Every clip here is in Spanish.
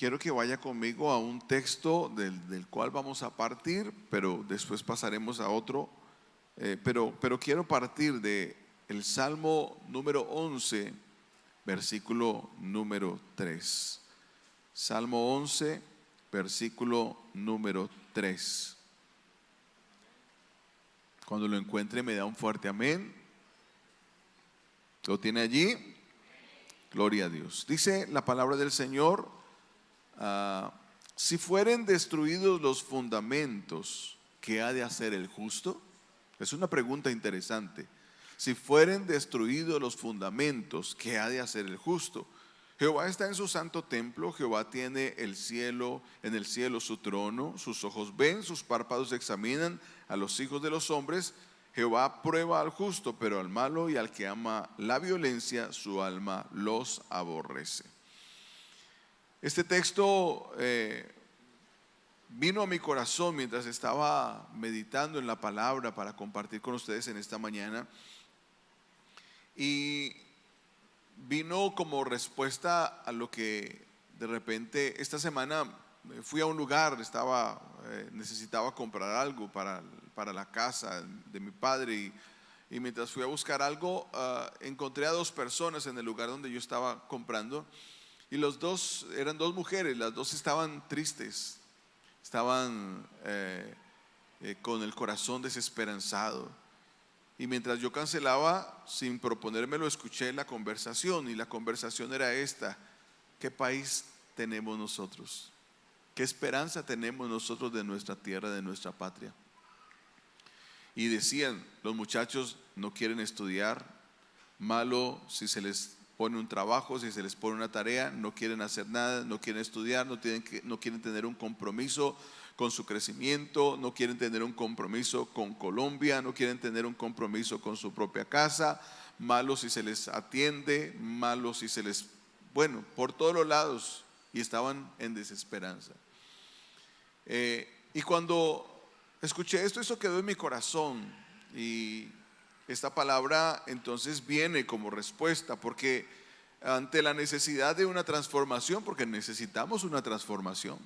quiero que vaya conmigo a un texto del cual vamos a partir, pero después pasaremos a otro. Pero quiero partir de el Salmo número 11, versículo número 3. Salmo 11, versículo número 3. Cuando lo encuentre me da un fuerte amén. ¿Lo tiene allí? Gloria a Dios. Dice la palabra del Señor: si fueren destruidos los fundamentos, ¿qué ha de hacer el justo? Es una pregunta interesante. Si fueren destruidos los fundamentos, ¿qué ha de hacer el justo? Jehová está en su santo templo, Jehová tiene en el cielo su trono, sus ojos ven, sus párpados examinan a los hijos de los hombres. Jehová prueba al justo, pero al malo y al que ama la violencia, su alma los aborrece. Este texto vino a mi corazón mientras estaba meditando en la palabra para compartir con ustedes en esta mañana, y vino como respuesta a lo que de repente esta semana fui a un lugar, necesitaba comprar algo para la casa de mi padre, y mientras fui a buscar algo encontré a dos personas en el lugar donde yo estaba comprando, y los dos eran dos mujeres. Las dos estaban tristes, estaban con el corazón desesperanzado. Y mientras yo cancelaba, sin proponérmelo, escuché la conversación, y la conversación era esta: ¿qué país tenemos nosotros? ¿Qué esperanza tenemos nosotros de nuestra tierra, de nuestra patria? Y decían, los muchachos no quieren estudiar, malo si se les pone un trabajo, si se les pone una tarea, no quieren hacer nada, no quieren estudiar, no quieren tener un compromiso con su crecimiento, no quieren tener un compromiso con Colombia, no quieren tener un compromiso con su propia casa. Malo si se les atiende, malo si se les, bueno, por todos los lados, y estaban en desesperanza. Y cuando escuché esto, eso quedó en mi corazón, y esta palabra entonces viene como respuesta, porque ante la necesidad de una transformación, porque necesitamos una transformación,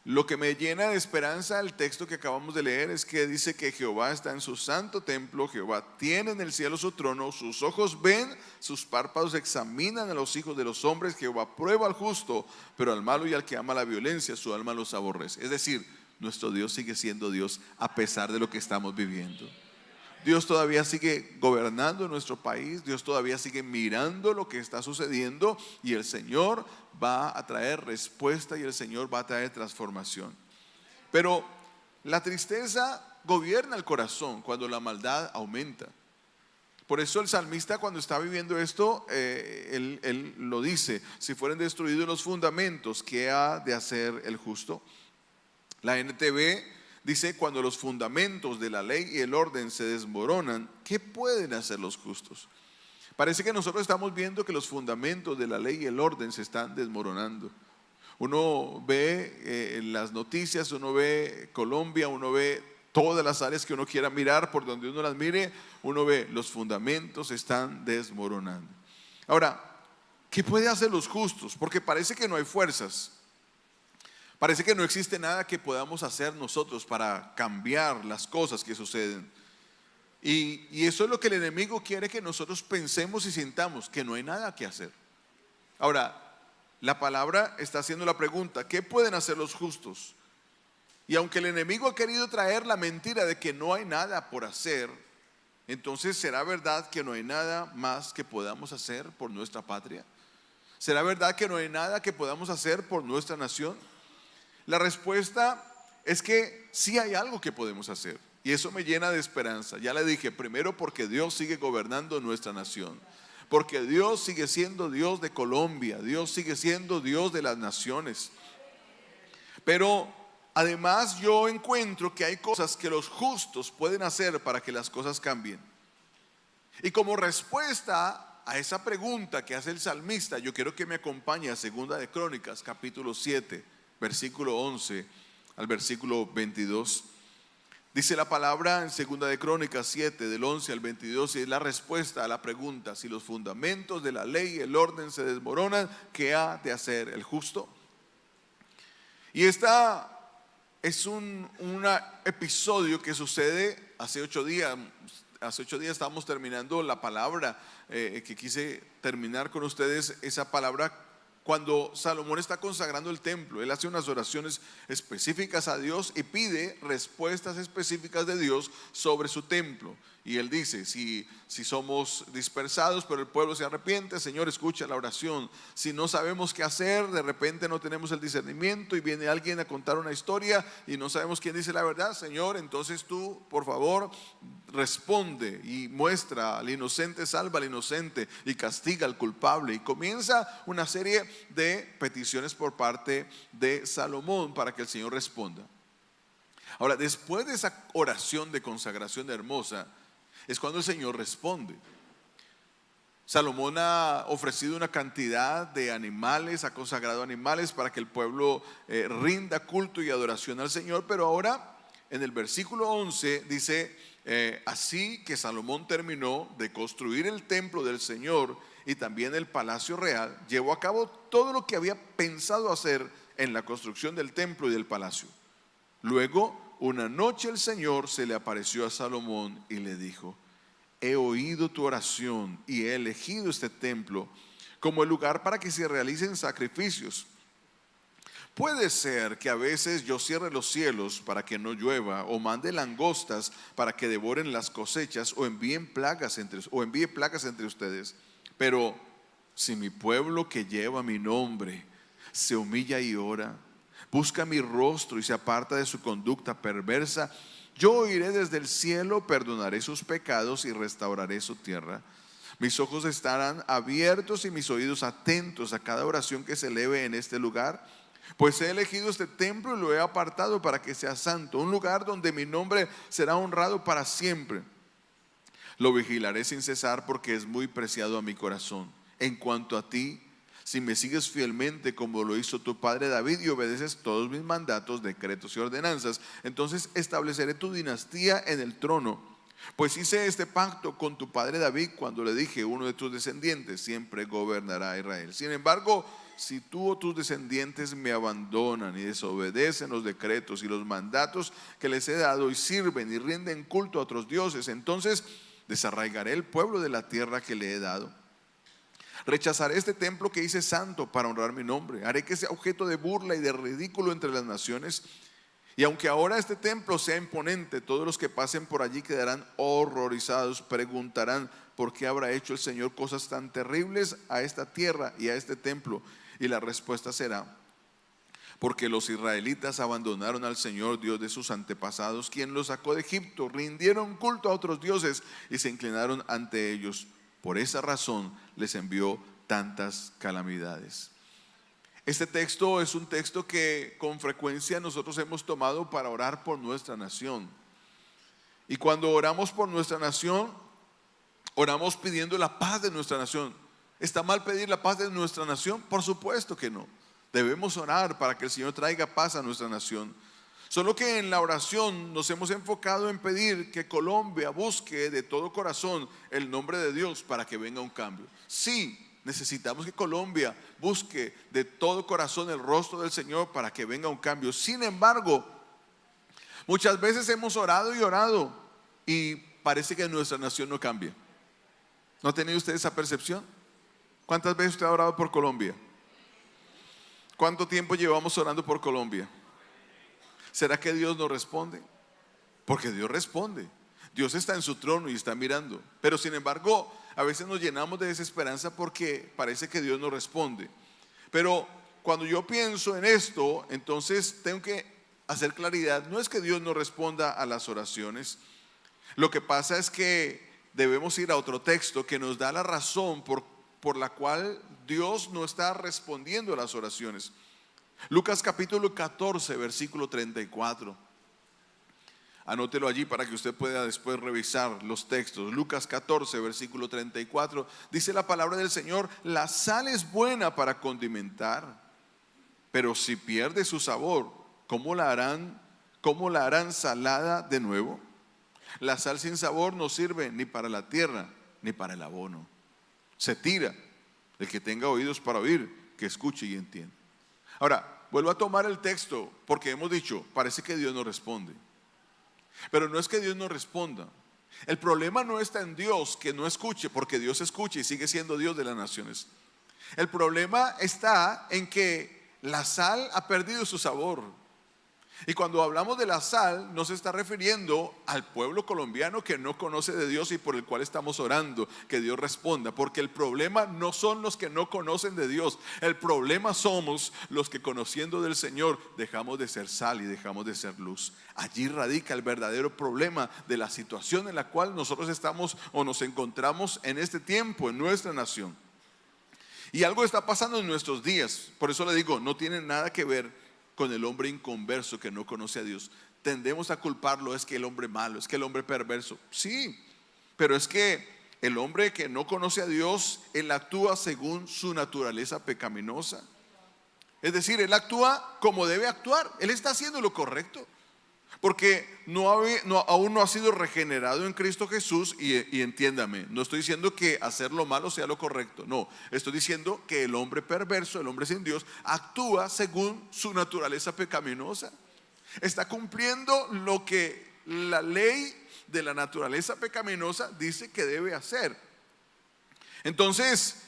lo que me llena de esperanza el texto que acabamos de leer es que dice que Jehová está en su santo templo, Jehová tiene en el cielo su trono, sus ojos ven, sus párpados examinan a los hijos de los hombres. Jehová prueba al justo, pero al malo y al que ama la violencia, su alma los aborrece. Es decir, nuestro Dios sigue siendo Dios a pesar de lo que estamos viviendo. Dios todavía sigue gobernando nuestro país, Dios todavía sigue mirando lo que está sucediendo, y el Señor va a traer respuesta, y el Señor va a traer transformación. Pero la tristeza gobierna el corazón cuando la maldad aumenta. Por eso el salmista, cuando está viviendo esto, él lo dice: si fueren destruidos los fundamentos, ¿qué ha de hacer el justo? La NTV dice: cuando los fundamentos de la ley y el orden se desmoronan, ¿qué pueden hacer los justos? Parece que nosotros estamos viendo que los fundamentos de la ley y el orden se están desmoronando. Uno ve en las noticias, uno ve Colombia, uno ve todas las áreas que uno quiera mirar, por donde uno las mire, uno ve los fundamentos se están desmoronando. Ahora, ¿qué puede hacer los justos? Porque parece que no hay fuerzas. Parece que no existe nada que podamos hacer nosotros para cambiar las cosas que suceden. Y eso es lo que el enemigo quiere que nosotros pensemos y sintamos, que no hay nada que hacer. Ahora, la palabra está haciendo la pregunta: ¿qué pueden hacer los justos? Y aunque el enemigo ha querido traer la mentira de que no hay nada por hacer, entonces ¿será verdad que no hay nada más que podamos hacer por nuestra patria? ¿Será verdad que no hay nada que podamos hacer por nuestra nación? La respuesta es que sí hay algo que podemos hacer, y eso me llena de esperanza. Ya le dije, primero porque Dios sigue gobernando nuestra nación, porque Dios sigue siendo Dios de Colombia, Dios sigue siendo Dios de las naciones. Pero además yo encuentro que hay cosas que los justos pueden hacer para que las cosas cambien. Y como respuesta a esa pregunta que hace el salmista, yo quiero que me acompañe a Segunda de Crónicas, capítulo 7, versículo 11 al versículo 22. Dice la palabra en 2 de Crónicas 7, del 11 al 22, y es la respuesta a la pregunta: si los fundamentos de la ley y el orden se desmoronan, ¿qué ha de hacer el justo? Y esta es un episodio que sucede hace 8 días. Hace 8 días estábamos terminando la palabra que quise terminar con ustedes, esa palabra cuando Salomón está consagrando el templo. Él hace unas oraciones específicas a Dios y pide respuestas específicas de Dios sobre su templo. Y él dice: si somos dispersados pero el pueblo se arrepiente, Señor, escucha la oración. Si no sabemos qué hacer, de repente no tenemos el discernimiento y viene alguien a contar una historia y no sabemos quién dice la verdad, Señor, entonces tú, por favor, responde y muestra al inocente, salva al inocente y castiga al culpable. Y comienza una serie de peticiones por parte de Salomón para que el Señor responda. Ahora, después de esa oración de consagración hermosa, es cuando el Señor responde. Salomón ha ofrecido una cantidad de animales, ha consagrado animales para que el pueblo rinda culto y adoración al Señor. Pero ahora en el versículo 11 dice: así que Salomón terminó de construir el templo del Señor y también el palacio real, llevó a cabo todo lo que había pensado hacer en la construcción del templo y del palacio. Luego, una noche el Señor se le apareció a Salomón y le dijo: he oído tu oración y he elegido este templo como el lugar para que se realicen sacrificios. Puede ser que a veces yo cierre los cielos para que no llueva, o mande langostas para que devoren las cosechas, o envíe plagas entre ustedes. Pero si mi pueblo que lleva mi nombre se humilla y ora, busca mi rostro y se aparta de su conducta perversa, yo oiré desde el cielo, perdonaré sus pecados y restauraré su tierra. Mis ojos estarán abiertos y mis oídos atentos a cada oración que se eleve en este lugar, pues he elegido este templo y lo he apartado para que sea santo, un lugar donde mi nombre será honrado para siempre. Lo vigilaré sin cesar porque es muy preciado a mi corazón. En cuanto a ti, si me sigues fielmente como lo hizo tu padre David y obedeces todos mis mandatos, decretos y ordenanzas, entonces estableceré tu dinastía en el trono. Pues hice este pacto con tu padre David cuando le dije: uno de tus descendientes siempre gobernará a Israel. Sin embargo, si tú o tus descendientes me abandonan y desobedecen los decretos y los mandatos que les he dado y sirven y rinden culto a otros dioses, entonces desarraigaré el pueblo de la tierra que le he dado. Rechazaré este templo que hice santo para honrar mi nombre. Haré que sea objeto de burla y de ridículo entre las naciones. Y aunque ahora este templo sea imponente, todos los que pasen por allí quedarán horrorizados. Preguntarán: ¿por qué habrá hecho el Señor cosas tan terribles a esta tierra y a este templo? Y la respuesta será: porque los israelitas abandonaron al Señor, Dios de sus antepasados, quien los sacó de Egipto, rindieron culto a otros dioses y se inclinaron ante ellos. Por esa razón les envió tantas calamidades. Este texto es un texto que con frecuencia nosotros hemos tomado para orar por nuestra nación. Y cuando oramos por nuestra nación, oramos pidiendo la paz de nuestra nación. ¿Está mal pedir la paz de nuestra nación? Por supuesto que no. Debemos orar para que el Señor traiga paz a nuestra nación. Solo que en la oración nos hemos enfocado en pedir que Colombia busque de todo corazón el nombre de Dios para que venga un cambio. Sí, necesitamos que Colombia busque de todo corazón el rostro del Señor para que venga un cambio. Sin embargo, muchas veces hemos orado y orado y parece que nuestra nación no cambia. ¿No ha tenido usted esa percepción? ¿Cuántas veces usted ha orado por Colombia? ¿Cuánto tiempo llevamos orando por Colombia? ¿Será que Dios nos responde? Porque Dios responde. Dios está en su trono y está mirando. Pero sin embargo, a veces nos llenamos de desesperanza porque parece que Dios no responde. Pero cuando yo pienso en esto, entonces tengo que hacer claridad. No es que Dios no responda a las oraciones. Lo que pasa es que debemos ir a otro texto que nos da la razón por la cual Dios no está respondiendo a las oraciones. Lucas capítulo 14, versículo 34. Anótelo allí para que usted pueda después revisar los textos. Lucas 14, versículo 34. Dice la palabra del Señor: la sal es buena para condimentar, pero si pierde su sabor, ¿cómo la harán ¿Cómo la harán salada de nuevo? La sal sin sabor no sirve ni para la tierra ni para el abono. Se tira. El que tenga oídos para oír, que escuche y entienda. Ahora, vuelvo a tomar el texto porque hemos dicho, parece que Dios no responde. Pero no es que Dios no responda. El problema no está en Dios que no escuche, porque Dios escucha y sigue siendo Dios de las naciones. El problema está en que la sal ha perdido su sabor. Y cuando hablamos de la sal, no se está refiriendo al pueblo colombiano que no conoce de Dios y por el cual estamos orando que Dios responda. Porque el problema no son los que no conocen de Dios. El problema somos los que, conociendo del Señor, dejamos de ser sal y dejamos de ser luz. Allí radica el verdadero problema de la situación en la cual nosotros estamos o nos encontramos en este tiempo, en nuestra nación. Y algo está pasando en nuestros días. Por eso le digo, no tiene nada que ver con el hombre inconverso que no conoce a Dios. Tendemos a culparlo, es que el hombre malo, es que el hombre perverso. Sí, pero es que el hombre que no conoce a Dios, él actúa según su naturaleza pecaminosa. Es decir, él actúa como debe actuar. Él está haciendo lo correcto, porque aún no ha sido regenerado en Cristo Jesús. Y entiéndame, no estoy diciendo que hacer lo malo sea lo correcto. No, estoy diciendo que el hombre perverso, el hombre sin Dios, actúa según su naturaleza pecaminosa. Está cumpliendo lo que la ley de la naturaleza pecaminosa dice que debe hacer. Entonces,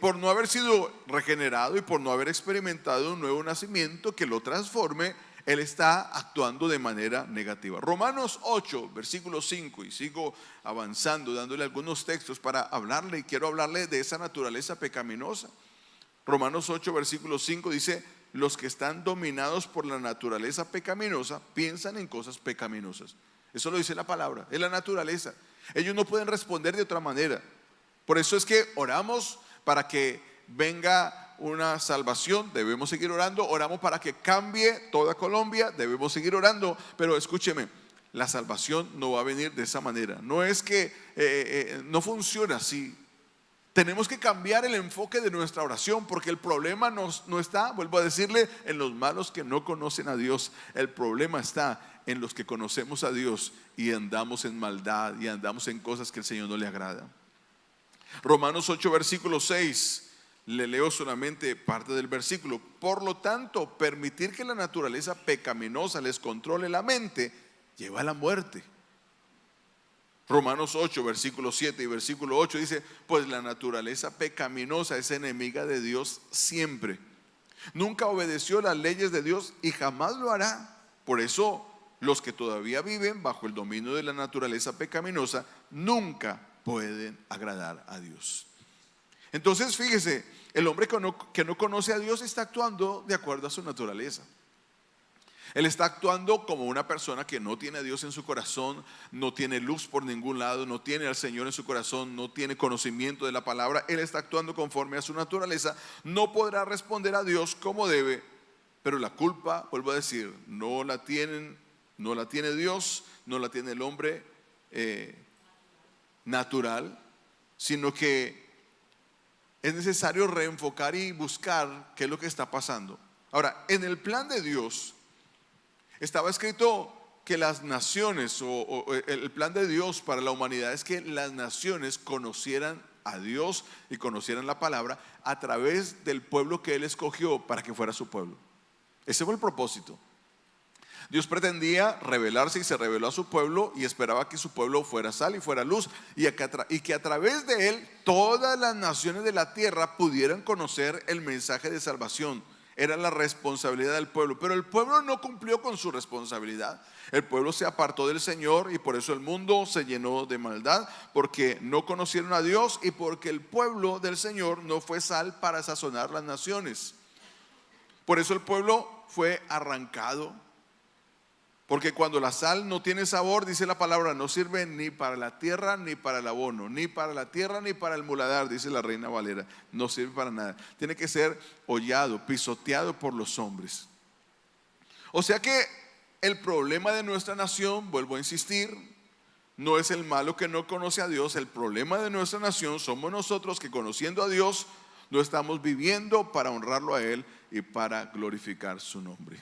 por no haber sido regenerado y por no haber experimentado un nuevo nacimiento que lo transforme, él está actuando de manera negativa. Romanos 8, versículo 5, y sigo avanzando, dándole algunos textos para hablarle, y quiero hablarle de esa naturaleza pecaminosa. Romanos 8, versículo 5 dice: los que están dominados por la naturaleza pecaminosa piensan en cosas pecaminosas. Eso lo dice la palabra, es la naturaleza. Ellos no pueden responder de otra manera. Por eso es que oramos para que venga una salvación, debemos seguir orando. Oramos para que cambie toda Colombia, debemos seguir orando. Pero escúcheme, la salvación no va a venir de esa manera. No es que no funciona así. Tenemos que cambiar el enfoque de nuestra oración, porque el problema no está, vuelvo a decirle, en los malos que no conocen a Dios. El problema está en los que conocemos a Dios y andamos en maldad y andamos en cosas que el Señor no le agrada. Romanos 8, versículo 6. Le leo solamente parte del versículo. Por lo tanto, permitir que la naturaleza pecaminosa les controle la mente lleva a la muerte. Romanos 8, versículo 7 y versículo 8 dice: pues la naturaleza pecaminosa es enemiga de Dios siempre. Nunca obedeció las leyes de Dios y jamás lo hará. Por eso, los que todavía viven bajo el dominio de la naturaleza pecaminosa nunca pueden agradar a Dios. Entonces, fíjese, el hombre que no conoce a Dios está actuando de acuerdo a su naturaleza. Él está actuando como una persona que no tiene a Dios en su corazón, no tiene luz por ningún lado, no tiene al Señor en su corazón, no tiene conocimiento de la palabra. Él está actuando conforme a su naturaleza. No podrá responder a Dios como debe, pero la culpa, vuelvo a decir, no la tiene Dios, no la tiene el hombre natural, sino que es necesario reenfocar y buscar qué es lo que está pasando. Ahora, en el plan de Dios estaba escrito que las naciones, o el plan de Dios para la humanidad es que las naciones conocieran a Dios y conocieran la palabra a través del pueblo que Él escogió para que fuera su pueblo. Ese fue el propósito. Dios pretendía revelarse y se reveló a su pueblo y esperaba que su pueblo fuera sal y fuera luz, y que a través de él todas las naciones de la tierra pudieran conocer el mensaje de salvación. Era la responsabilidad del pueblo, pero el pueblo no cumplió con su responsabilidad. El pueblo se apartó del Señor y por eso el mundo se llenó de maldad, porque no conocieron a Dios y porque el pueblo del Señor no fue sal para sazonar las naciones. Por eso el pueblo fue arrancado. Porque cuando la sal no tiene sabor, dice la palabra, no sirve ni para la tierra ni para el abono, ni para la tierra ni para el muladar, dice la Reina Valera. No sirve para nada. Tiene que ser hollado, pisoteado por los hombres. O sea que el problema de nuestra nación, vuelvo a insistir, no es el malo que no conoce a Dios. El problema de nuestra nación somos nosotros que, conociendo a Dios, no estamos viviendo para honrarlo a Él y para glorificar su nombre.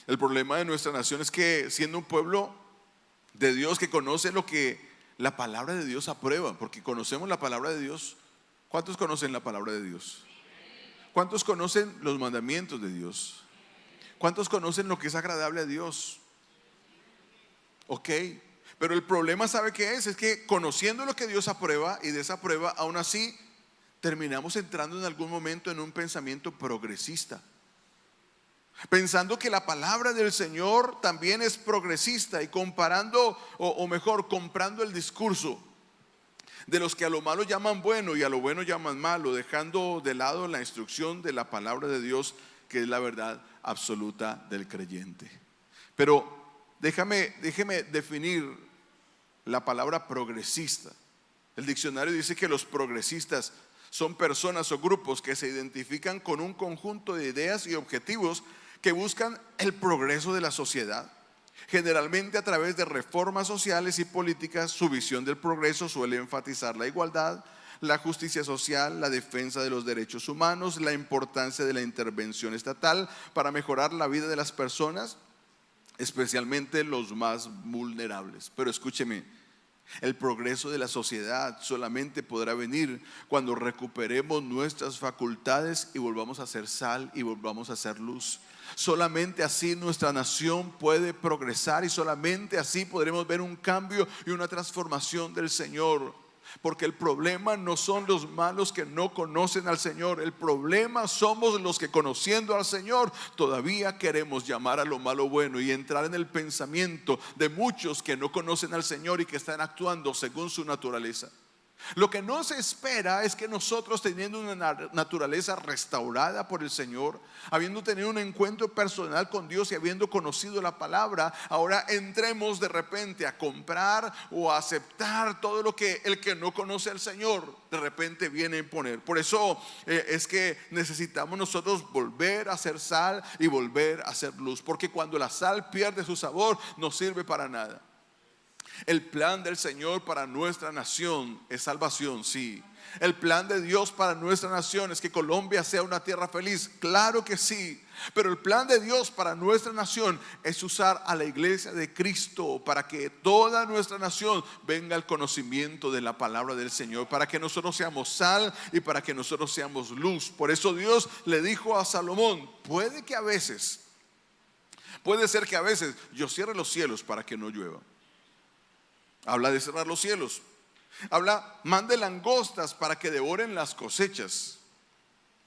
El problema de nuestra nación es que, siendo un pueblo de Dios que conoce lo que la palabra de Dios aprueba, porque conocemos la palabra de Dios. ¿Cuántos conocen la palabra de Dios? ¿Cuántos conocen los mandamientos de Dios? ¿Cuántos conocen lo que es agradable a Dios? Ok, pero el problema, ¿sabe qué es? Es que conociendo lo que Dios aprueba y desaprueba, aún así terminamos entrando en algún momento en un pensamiento progresista, pensando que la palabra del Señor también es progresista, y comparando, o mejor, comprando el discurso de los que a lo malo llaman bueno y a lo bueno llaman malo, dejando de lado la instrucción de la palabra de Dios, que es la verdad absoluta del creyente. Pero déjeme definir la palabra progresista. El diccionario dice que los progresistas son personas o grupos que se identifican con un conjunto de ideas y objetivos que buscan el progreso de la sociedad. Generalmente a través de reformas sociales y políticas. Su visión del progreso suele enfatizar la igualdad, la justicia social, la defensa de los derechos humanos, la importancia de la intervención estatal para mejorar la vida de las personas, especialmente los más vulnerables. Pero escúcheme, el progreso de la sociedad solamente podrá venir cuando recuperemos nuestras facultades y volvamos a ser sal y volvamos a ser luz. Solamente así nuestra nación puede progresar, y solamente así podremos ver un cambio y una transformación del Señor. Porque el problema no son los malos que no conocen al Señor. El problema somos los que, conociendo al Señor, todavía queremos llamar a lo malo bueno y entrar en el pensamiento de muchos que no conocen al Señor y que están actuando según su naturaleza. Lo que no se espera es que nosotros, teniendo una naturaleza restaurada por el Señor, habiendo tenido un encuentro personal con Dios y habiendo conocido la palabra, ahora entremos de repente a comprar o a aceptar todo lo que el que no conoce al Señor de repente viene a imponer. Por eso es que necesitamos nosotros volver a ser sal y volver a ser luz, porque cuando la sal pierde su sabor, no sirve para nada. El plan del Señor para nuestra nación es salvación, sí. El plan de Dios para nuestra nación es que Colombia sea una tierra feliz, claro que sí. Pero el plan de Dios para nuestra nación es usar a la iglesia de Cristo para que toda nuestra nación venga al conocimiento de la palabra del Señor, para que nosotros seamos sal y para que nosotros seamos luz. Por eso Dios le dijo a Salomón: puede ser que a veces yo cierre los cielos para que no llueva. Habla de cerrar los cielos. Habla, mande langostas para que devoren las cosechas.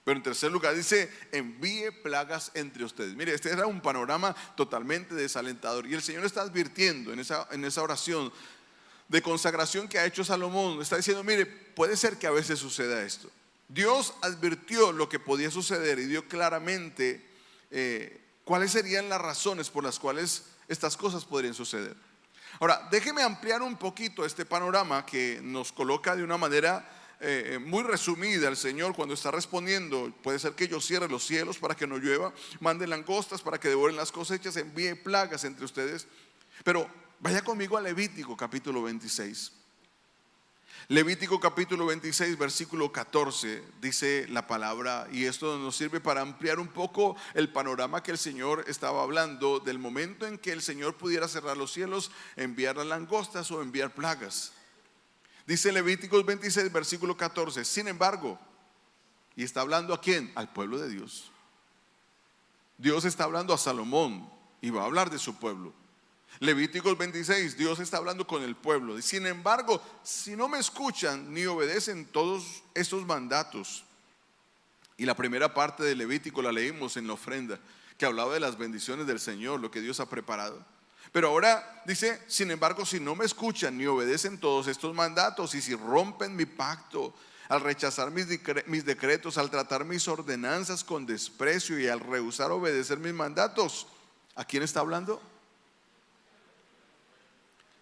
Pero en tercer lugar dice: envíe plagas entre ustedes. Mire, este era un panorama totalmente desalentador. Y el Señor está advirtiendo en esa oración de consagración que ha hecho Salomón. Está diciendo: mire, puede ser que a veces suceda esto. Dios advirtió lo que podía suceder y dio claramente cuáles serían las razones por las cuales estas cosas podrían suceder. Ahora, déjeme ampliar un poquito este panorama que nos coloca de una manera muy resumida el Señor cuando está respondiendo. Puede ser que yo cierre los cielos para que no llueva, mande langostas para que devoren las cosechas, envíe plagas entre ustedes. Pero vaya conmigo a Levítico capítulo 26. Levítico capítulo 26 versículo 14 dice la palabra, y esto nos sirve para ampliar un poco el panorama que el Señor estaba hablando del momento en que el Señor pudiera cerrar los cielos, enviar las langostas o enviar plagas. Dice Levíticos 26 versículo 14: sin embargo, y está hablando ¿a quién? Al pueblo de Dios. Dios está hablando a Salomón y va a hablar de su pueblo. Levíticos 26, Dios está hablando con el pueblo. Sin embargo, si no me escuchan ni obedecen todos estos mandatos. Y la primera parte de Levítico la leímos en la ofrenda, que hablaba de las bendiciones del Señor, lo que Dios ha preparado. Pero ahora dice: sin embargo, si no me escuchan ni obedecen todos estos mandatos, y si rompen mi pacto, al rechazar mis decretos, al tratar mis ordenanzas con desprecio y al rehusar obedecer mis mandatos. ¿A quién está hablando?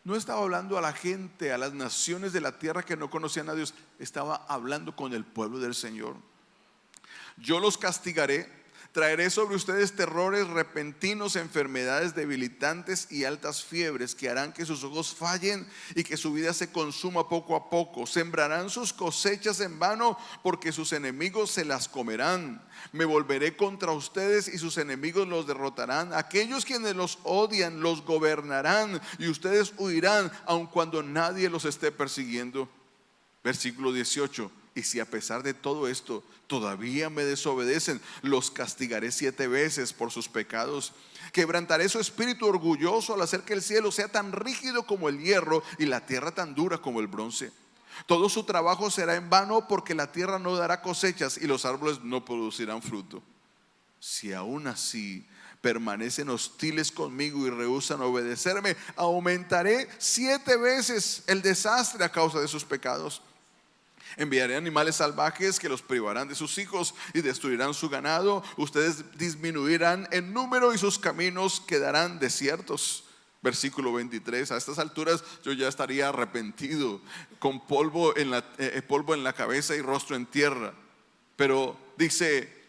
No estaba hablando a la gente, a las naciones de la tierra que no conocían a Dios. Estaba hablando con el pueblo del Señor. Yo los castigaré Traeré sobre ustedes terrores repentinos, enfermedades debilitantes y altas fiebres que harán que sus ojos fallen y que su vida se consuma poco a poco. Sembrarán sus cosechas en vano porque sus enemigos se las comerán. Me volveré contra ustedes y sus enemigos los derrotarán. Aquellos quienes los odian los gobernarán y ustedes huirán aun cuando nadie los esté persiguiendo. Versículo 18. Y si a pesar de todo esto todavía me desobedecen, los castigaré 7 veces por sus pecados. Quebrantaré su espíritu orgulloso al hacer que el cielo sea tan rígido como el hierro y la tierra tan dura como el bronce. Todo su trabajo será en vano porque la tierra no dará cosechas y los árboles no producirán fruto. Si aún así permanecen hostiles conmigo y rehúsan obedecerme, aumentaré 7 veces el desastre a causa de sus pecados. Enviaré animales salvajes que los privarán de sus hijos y destruirán su ganado. Ustedes disminuirán en número y sus caminos quedarán desiertos. Versículo 23. A estas alturas yo ya estaría arrepentido, con polvo en la cabeza y rostro en tierra. Pero dice: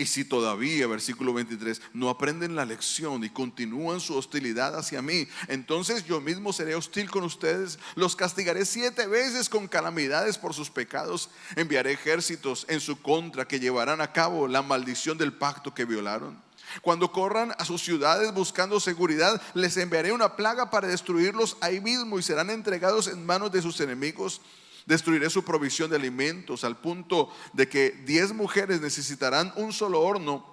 y si todavía, versículo 23, no aprenden la lección y continúan su hostilidad hacia mí, entonces yo mismo seré hostil con ustedes. Los castigaré 7 veces con calamidades por sus pecados. Enviaré ejércitos en su contra que llevarán a cabo la maldición del pacto que violaron. Cuando corran a sus ciudades buscando seguridad, les enviaré una plaga para destruirlos ahí mismo y serán entregados en manos de sus enemigos. Destruiré su provisión de alimentos al punto de que 10 mujeres necesitarán un solo horno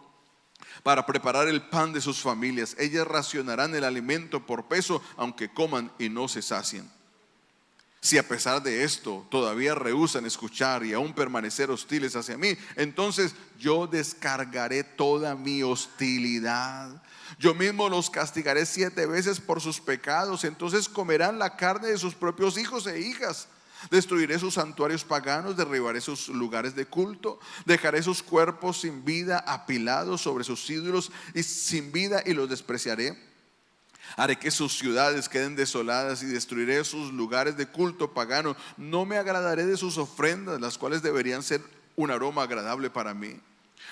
para preparar el pan de sus familias. Ellas racionarán el alimento por peso, aunque coman y no se sacien. Si a pesar de esto todavía rehúsan escuchar y aún permanecer hostiles hacia mí, entonces yo descargaré toda mi hostilidad. Yo mismo los castigaré 7 veces por sus pecados. Entonces comerán la carne de sus propios hijos e hijas. Destruiré sus santuarios paganos, derribaré sus lugares de culto, dejaré sus cuerpos sin vida apilados sobre sus ídolos y sin vida y los despreciaré. Haré que sus ciudades queden desoladas y destruiré sus lugares de culto pagano. No me agradaré de sus ofrendas, las cuales deberían ser un aroma agradable para mí.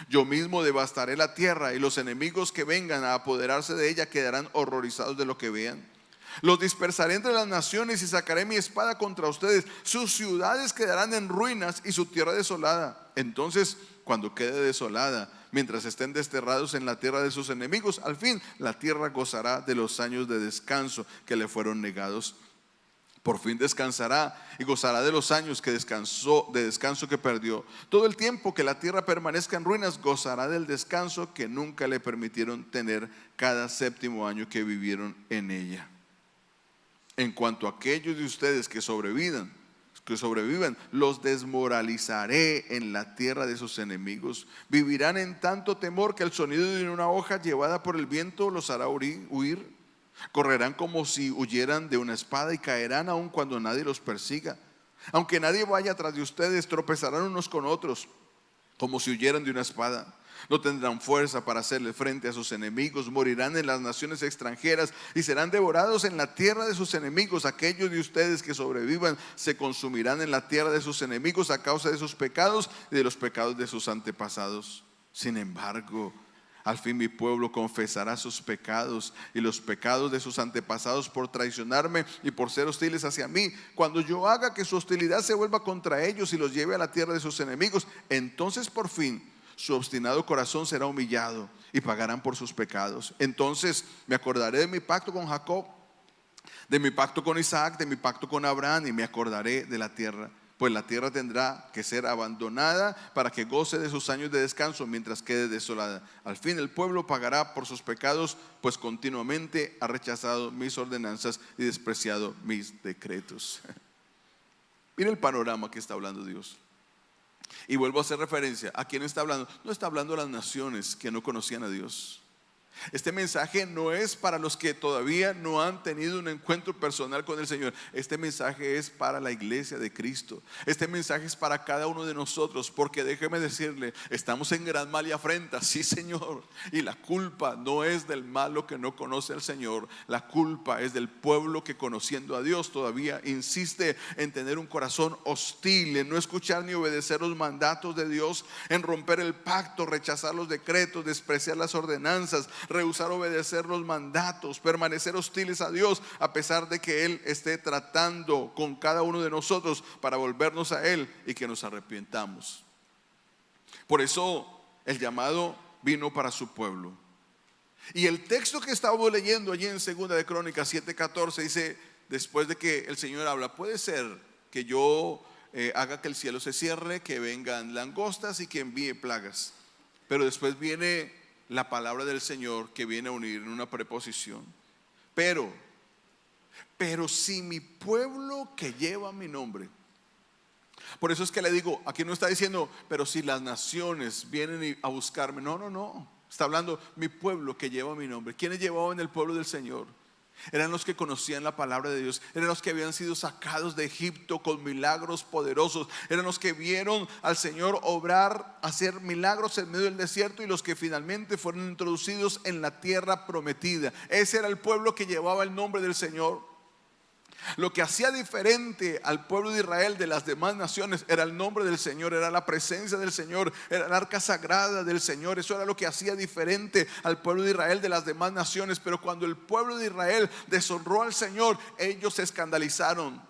Yo mismo devastaré la tierra y los enemigos que vengan a apoderarse de ella quedarán horrorizados de lo que vean. Los dispersaré entre las naciones y sacaré mi espada contra ustedes. Sus ciudades quedarán en ruinas y su tierra desolada. Entonces, cuando quede desolada, mientras estén desterrados en la tierra de sus enemigos, al fin la tierra gozará de los años de descanso que le fueron negados. Por fin descansará y gozará de los años de descanso que perdió. Todo el tiempo que la tierra permanezca en ruinas, gozará del descanso que nunca le permitieron tener cada 7º año que vivieron en ella. En cuanto a aquellos de ustedes que sobrevivan, los desmoralizaré en la tierra de sus enemigos. Vivirán en tanto temor que el sonido de una hoja llevada por el viento los hará huir. Correrán como si huyeran de una espada y caerán aun cuando nadie los persiga. Aunque nadie vaya tras de ustedes, tropezarán unos con otros como si huyeran de una espada. No tendrán fuerza para hacerle frente a sus enemigos. Morirán en las naciones extranjeras y serán devorados en la tierra de sus enemigos. Aquellos de ustedes que sobrevivan se consumirán en la tierra de sus enemigos a causa de sus pecados y de los pecados de sus antepasados. Sin embargo, al fin mi pueblo confesará sus pecados y los pecados de sus antepasados por traicionarme y por ser hostiles hacia mí. Cuando yo haga que su hostilidad se vuelva contra ellos y los lleve a la tierra de sus enemigos, entonces por fin su obstinado corazón será humillado y pagarán por sus pecados. Entonces me acordaré de mi pacto con Jacob, de mi pacto con Isaac, de mi pacto con Abraham, y me acordaré de la tierra. Pues la tierra tendrá que ser abandonada para que goce de sus años de descanso mientras quede desolada. Al fin el pueblo pagará por sus pecados, pues continuamente ha rechazado mis ordenanzas y despreciado mis decretos. Mira el panorama que está hablando Dios. Y vuelvo a hacer referencia. ¿A quién está hablando? No está hablando a las naciones que no conocían a Dios. Este mensaje no es para los que todavía no han tenido un encuentro personal con el Señor. Este mensaje es para la iglesia de Cristo. Este mensaje es para cada uno de nosotros, porque déjeme decirle, estamos en gran mal y afrenta, sí Señor. Y la culpa no es del malo que no conoce al Señor. La culpa es del pueblo que, conociendo a Dios, todavía insiste en tener un corazón hostil, en no escuchar ni obedecer los mandatos de Dios, en romper el pacto, rechazar los decretos, despreciar las ordenanzas, rehusar obedecer los mandatos, permanecer hostiles a Dios a pesar de que Él esté tratando con cada uno de nosotros para volvernos a Él y que nos arrepientamos. Por eso el llamado vino para su pueblo. Y el texto que estábamos leyendo allí en 2 de Crónicas 7:14 dice, después de que el Señor habla, puede ser que yo haga que el cielo se cierre, que vengan langostas y que envíe plagas. Pero después viene la palabra del Señor que viene a unir en una preposición. Pero si mi pueblo que lleva mi nombre. Por eso es que le digo, aquí no está diciendo, pero si las naciones vienen a buscarme. No. Está hablando mi pueblo que lleva mi nombre. ¿Quiénes llevaban el pueblo del Señor? Eran los que conocían la palabra de Dios. Eran los que habían sido sacados de Egipto con milagros poderosos. Eran los que vieron al Señor obrar, hacer milagros en medio del desierto, y los que finalmente fueron introducidos en la tierra prometida. Ese era el pueblo que llevaba el nombre del Señor. Lo que hacía diferente al pueblo de Israel de las demás naciones era el nombre del Señor, era la presencia del Señor, era el arca sagrada del Señor. Eso era lo que hacía diferente al pueblo de Israel de las demás naciones. Pero cuando el pueblo de Israel deshonró al Señor, ellos se escandalizaron.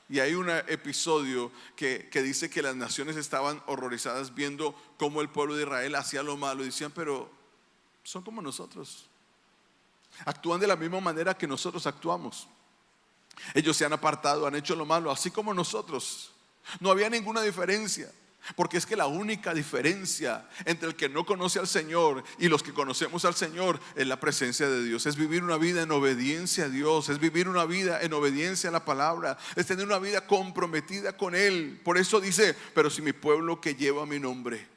Y hay un episodio que dice que las naciones estaban horrorizadas viendo cómo el pueblo de Israel hacía lo malo. Y decían, pero son como nosotros, actúan de la misma manera que nosotros actuamos. Ellos se han apartado, han hecho lo malo, así como nosotros. No había ninguna diferencia, porque es que la única diferencia entre el que no conoce al Señor y los que conocemos al Señor es la presencia de Dios. Es vivir una vida en obediencia a Dios, es vivir una vida en obediencia a la palabra, es tener una vida comprometida con Él. Por eso dice, pero si mi pueblo que lleva mi nombre.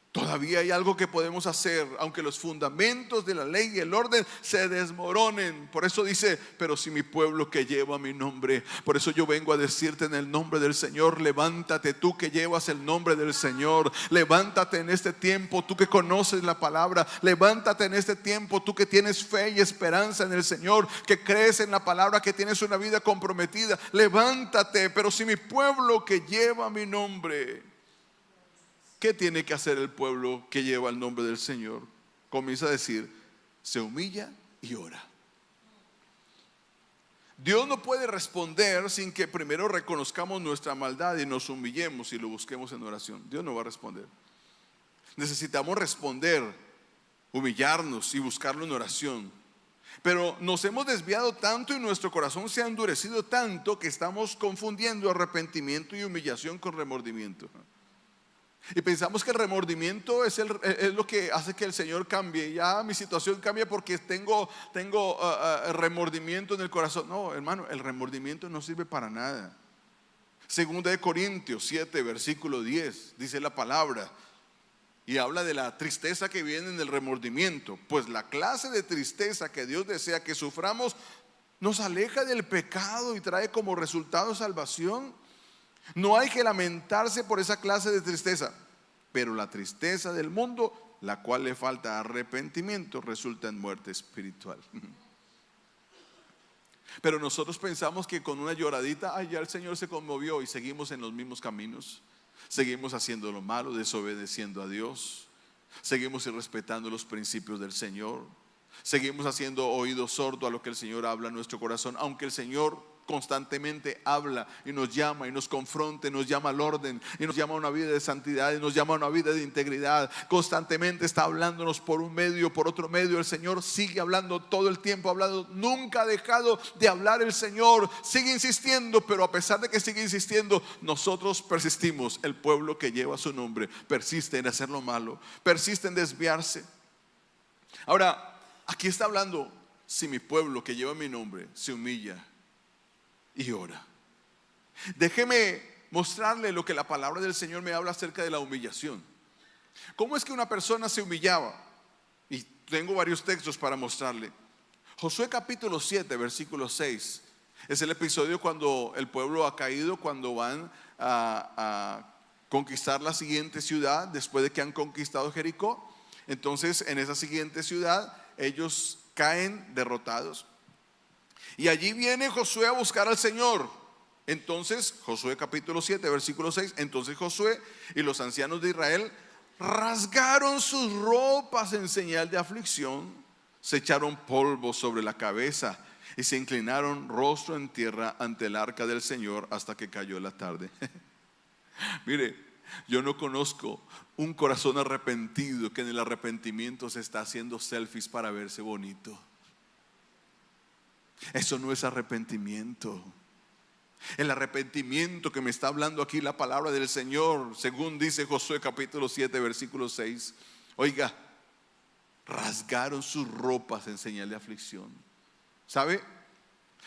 Todavía hay algo que podemos hacer, aunque los fundamentos de la ley y el orden se desmoronen. Por eso dice, pero si mi pueblo que lleva mi nombre. Por eso yo vengo a decirte en el nombre del Señor, levántate tú que llevas el nombre del Señor. Levántate en este tiempo tú que conoces la palabra. Levántate en este tiempo tú que tienes fe y esperanza en el Señor, que crees en la palabra, que tienes una vida comprometida. Levántate, pero si mi pueblo que lleva mi nombre. ¿Qué tiene que hacer el pueblo que lleva el nombre del Señor? Comienza a decir, se humilla y ora. Dios no puede responder sin que primero reconozcamos nuestra maldad y nos humillemos y lo busquemos en oración. Dios no va a responder. Necesitamos responder, humillarnos y buscarlo en oración. Pero nos hemos desviado tanto y nuestro corazón se ha endurecido tanto que estamos confundiendo arrepentimiento y humillación con remordimiento. Y pensamos que el remordimiento es lo que hace que el Señor cambie. Ya mi situación cambia porque tengo remordimiento en el corazón. No, hermano, el remordimiento no sirve para nada. 2 de Corintios 7, versículo 10, dice la palabra, y habla de la tristeza que viene en el remordimiento. Pues la clase de tristeza que Dios desea que suframos nos aleja del pecado y trae como resultado salvación. No hay que lamentarse por esa clase de tristeza, pero la tristeza del mundo, la cual le falta arrepentimiento, resulta en muerte espiritual. Pero nosotros pensamos que con una lloradita, ya el Señor se conmovió, y seguimos en los mismos caminos. Seguimos haciendo lo malo, desobedeciendo a Dios. Seguimos irrespetando los principios del Señor. Seguimos haciendo oído sordo a lo que el Señor habla en nuestro corazón, aunque el Señor constantemente habla y nos llama y nos confronta, y nos llama al orden, y nos llama a una vida de santidad, y nos llama a una vida de integridad. Constantemente está hablándonos por un medio, por otro medio. El Señor sigue hablando todo el tiempo, hablando. Nunca ha dejado de hablar el Señor, sigue insistiendo. Pero a pesar de que sigue insistiendo, nosotros persistimos. El pueblo que lleva su nombre persiste en hacer lo malo, persiste en desviarse. Ahora, aquí está hablando, si mi pueblo que lleva mi nombre se humilla y ora. Déjeme mostrarle lo que la palabra del Señor me habla acerca de la humillación. ¿Cómo es que una persona se humillaba? Y tengo varios textos para mostrarle. Josué capítulo 7, versículo 6. Es el episodio cuando el pueblo ha caído, cuando van a conquistar la siguiente ciudad después de que han conquistado Jericó. Entonces en esa siguiente ciudad ellos caen derrotados. Y allí viene Josué a buscar al Señor. Entonces Josué capítulo 7 versículo 6. Entonces Josué y los ancianos de Israel rasgaron sus ropas en señal de aflicción, se echaron polvo sobre la cabeza y se inclinaron rostro en tierra ante el arca del Señor hasta que cayó la tarde. Mire, yo no conozco un corazón arrepentido que en el arrepentimiento se está haciendo selfies para verse bonito. Eso no es arrepentimiento. El arrepentimiento que me está hablando aquí la palabra del Señor, según dice Josué capítulo 7 versículo 6. Oiga, rasgaron sus ropas en señal de aflicción. ¿Sabe?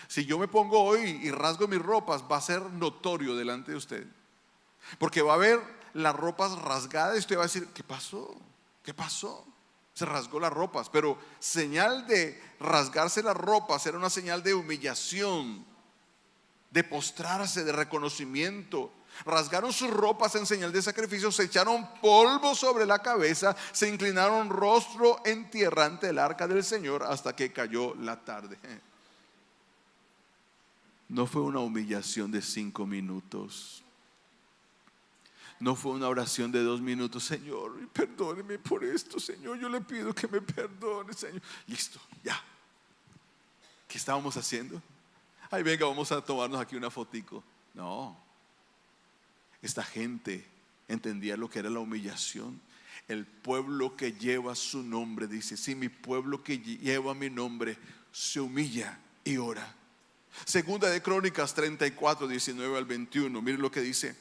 Si yo me pongo hoy y rasgo mis ropas, va a ser notorio delante de usted, porque va a ver las ropas rasgadas y usted va a decir: ¿qué pasó? ¿Qué pasó? Se rasgó las ropas. Pero señal de rasgarse las ropas era una señal de humillación, de postrarse, de reconocimiento. Rasgaron sus ropas en señal de sacrificio, se echaron polvo sobre la cabeza, se inclinaron rostro en tierra ante el arca del Señor hasta que cayó la tarde. No fue una humillación de 5 minutos. No fue una oración de 2 minutos. Señor, perdóneme por esto, Señor, yo le pido que me perdone, Señor. Listo, ya. ¿Qué estábamos haciendo? Ay, venga, vamos a tomarnos aquí una fotico. No. Esta gente entendía lo que era la humillación. El pueblo que lleva su nombre, dice: si mi pueblo que lleva mi nombre se humilla y ora. Segunda de Crónicas 34, 19 al 21. Mire lo que dice.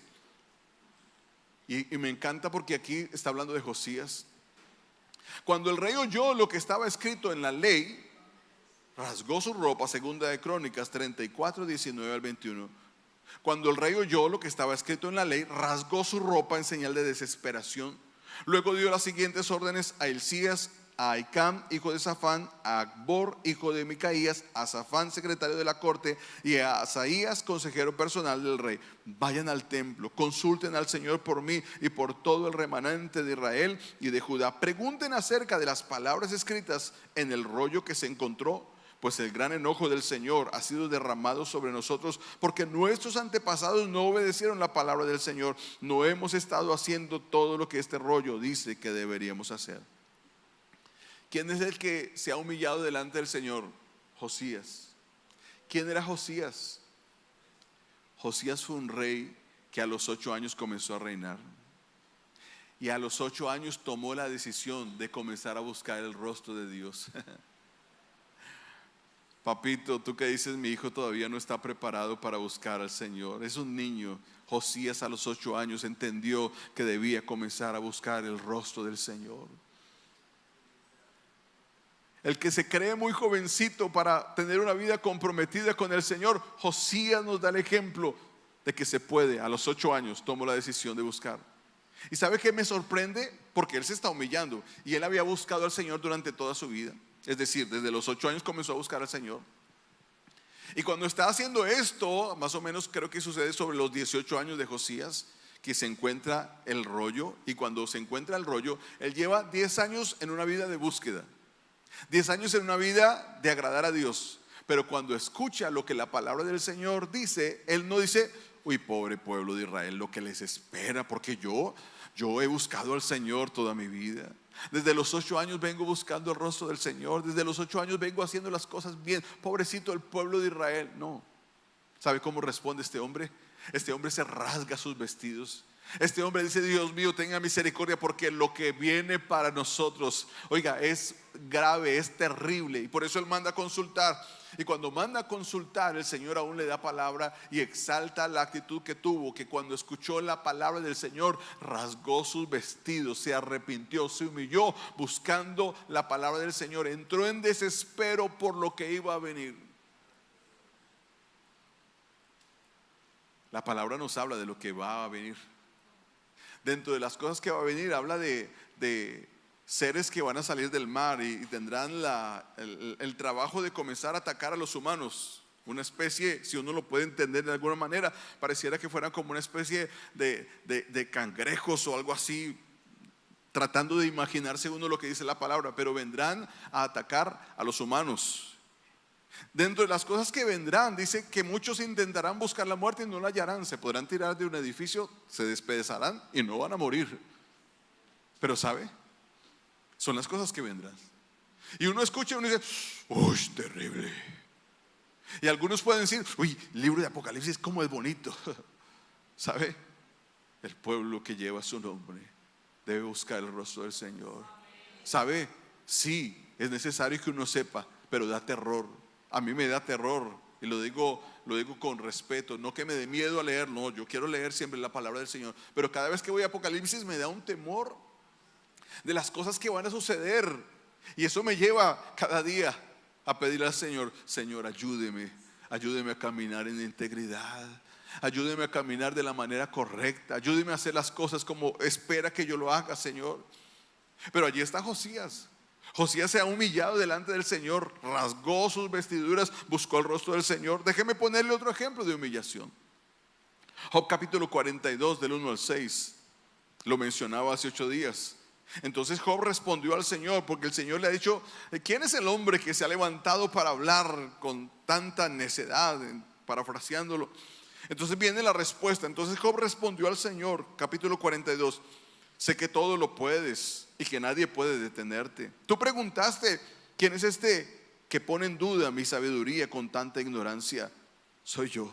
Y me encanta porque aquí está hablando de Josías. Cuando el rey oyó lo que estaba escrito en la ley, rasgó su ropa. Segunda de Crónicas 34, 19 al 21. Cuando el rey oyó lo que estaba escrito en la ley, rasgó su ropa en señal de desesperación. Luego dio las siguientes órdenes a Hilcías, a Ahicam, hijo de Safán, a Acbor, hijo de Micaías, a Safán, secretario de la corte, y a Asaías, consejero personal del rey: vayan al templo, consulten al Señor por mí y por todo el remanente de Israel y de Judá. Pregunten acerca de las palabras escritas en el rollo que se encontró, pues el gran enojo del Señor ha sido derramado sobre nosotros, porque nuestros antepasados no obedecieron la palabra del Señor. No hemos estado haciendo todo lo que este rollo dice que deberíamos hacer. ¿Quién es el que se ha humillado delante del Señor? Josías. ¿Quién era Josías? Josías fue un rey que a los 8 años comenzó a reinar. Y a los 8 años tomó la decisión de comenzar a buscar el rostro de Dios. Papito, tú que dices: mi hijo todavía no está preparado para buscar al Señor. Es un niño. Josías a los 8 años entendió que debía comenzar a buscar el rostro del Señor. El que se cree muy jovencito para tener una vida comprometida con el Señor, Josías nos da el ejemplo de que se puede. A los 8 años tomó la decisión de buscar. ¿Y sabe qué me sorprende? Porque él se está humillando y él había buscado al Señor durante toda su vida. Es decir, desde los 8 años comenzó a buscar al Señor. Y cuando está haciendo esto, más o menos creo que sucede sobre los 18 años de Josías, que se encuentra el rollo. Y cuando se encuentra el rollo, él lleva 10 años en una vida de búsqueda, 10 años en una vida de agradar a Dios. Pero cuando escucha lo que la palabra del Señor dice, él no dice: uy, pobre pueblo de Israel, lo que les espera, porque yo he buscado al Señor toda mi vida. Desde los 8 años vengo buscando el rostro del Señor. Desde los 8 años vengo haciendo las cosas bien. Pobrecito el pueblo de Israel. No. ¿Sabe cómo responde este hombre? Este hombre se rasga sus vestidos. Este hombre dice: Dios mío, tenga misericordia, porque lo que viene para nosotros, oiga, es grave, es terrible. Y por eso él manda a consultar. Y cuando manda a consultar, el Señor aún le da palabra y exalta la actitud que tuvo, que cuando escuchó la palabra del Señor, rasgó sus vestidos, se arrepintió, se humilló buscando la palabra del Señor. Entró en desespero por lo que iba a venir. La palabra nos habla de lo que va a venir. Dentro de las cosas que va a venir, habla de seres que van a salir del mar y tendrán el trabajo de comenzar a atacar a los humanos. Una especie, si uno lo puede entender de alguna manera, pareciera que fueran como una especie de cangrejos o algo así, tratando de imaginarse uno lo que dice la palabra, pero vendrán a atacar a los humanos. Dentro de las cosas que vendrán, dice que muchos intentarán buscar la muerte y no la hallarán. Se podrán tirar de un edificio, se despedazarán y no van a morir. Pero ¿sabe? Son las cosas que vendrán. Y uno escucha y uno dice, uy, terrible. Y algunos pueden decir, uy, el libro de Apocalipsis, cómo es bonito. ¿Sabe? El pueblo que lleva su nombre debe buscar el rostro del Señor. ¿Sabe? Sí, es necesario que uno sepa, pero da terror. A mí me da terror, y lo digo con respeto, no que me dé miedo a leer, no, yo quiero leer siempre la palabra del Señor, pero cada vez que voy a Apocalipsis me da un temor de las cosas que van a suceder, y eso me lleva cada día a pedirle al Señor, Señor, ayúdeme a caminar en integridad, ayúdeme a caminar de la manera correcta, ayúdeme a hacer las cosas como espera que yo lo haga, Señor. Pero allí está Josías. Josías se ha humillado delante del Señor, rasgó sus vestiduras, buscó el rostro del Señor. Déjeme ponerle otro ejemplo de humillación. Job capítulo 42 del 1 al 6, lo mencionaba hace 8 días. Entonces Job respondió al Señor, porque el Señor le ha dicho, ¿quién es el hombre que se ha levantado para hablar con tanta necedad? Parafraseándolo. Entonces viene la respuesta. Entonces Job respondió al Señor, capítulo 42, sé que todo lo puedes y que nadie puede detenerte. Tú preguntaste, ¿quién es este que pone en duda mi sabiduría con tanta ignorancia? Soy yo.